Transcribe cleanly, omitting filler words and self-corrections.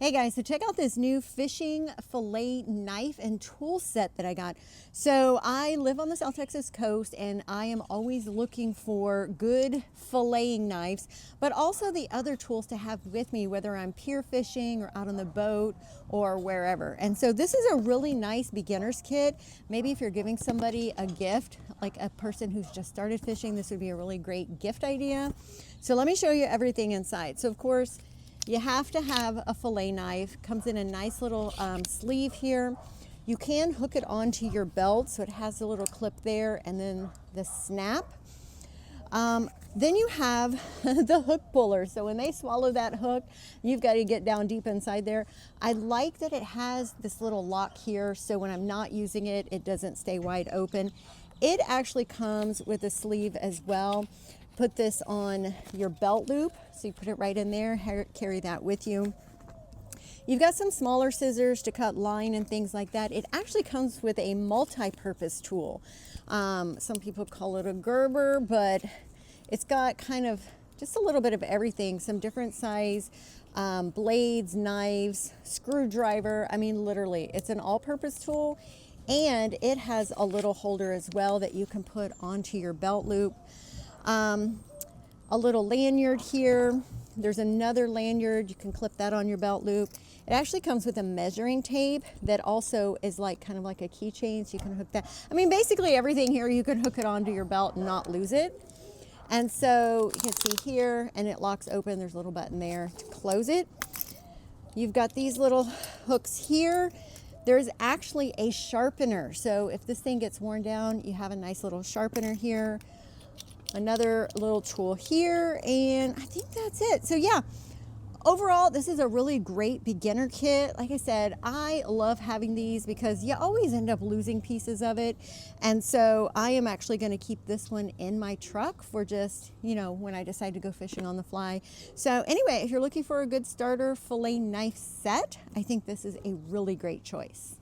Hey guys, so check out this new fishing fillet knife and tool set that I got. So I live on the South Texas coast and I am always looking for good filleting knives, but also the other tools to have with me, whether I'm pier fishing or out on the boat or wherever. And so this is a really nice beginner's kit. Maybe if you're giving somebody a gift, like a person who's just started fishing, this would be a really great gift idea. So let me show you everything inside. So of course, you have to have a fillet knife. Comes in a nice little sleeve here. You can hook it onto your belt, so it has a little clip there and then the snap. Then you have the hook puller. So when they swallow that hook, you've got to get down deep inside there. I like that it has this little lock here, so when I'm not using it, it doesn't stay wide open. It actually comes with a sleeve as well. Put this on your belt loop, so you put it right in there, carry that with you. You've got some smaller scissors to cut line and things like that. It actually comes with a multi-purpose tool. Some people call it a Gerber, but it's got kind of just a little bit of everything, some different size blades, knives, screwdriver. I mean, literally, it's an all-purpose tool, and it has a little holder as well that you can put onto your belt loop. A little lanyard here. There's another lanyard. You can clip that on your belt loop. It actually comes with a measuring tape that also is like kind of like a keychain, so you can hook that. I mean, basically everything here, you can hook it onto your belt and not lose it. And so you can see here, and it locks open. There's a little button there to close it. You've got these little hooks here. There's actually a sharpener. So if this thing gets worn down, you have a nice little sharpener here. Another little tool here, and I think that's it. So yeah, overall, this is a really great beginner kit. Like I said, I love having these because you always end up losing pieces of it. And so I am actually going to keep this one in my truck for just, you know, when I decide to go fishing on the fly. So anyway, if you're looking for a good starter fillet knife set, I think this is a really great choice.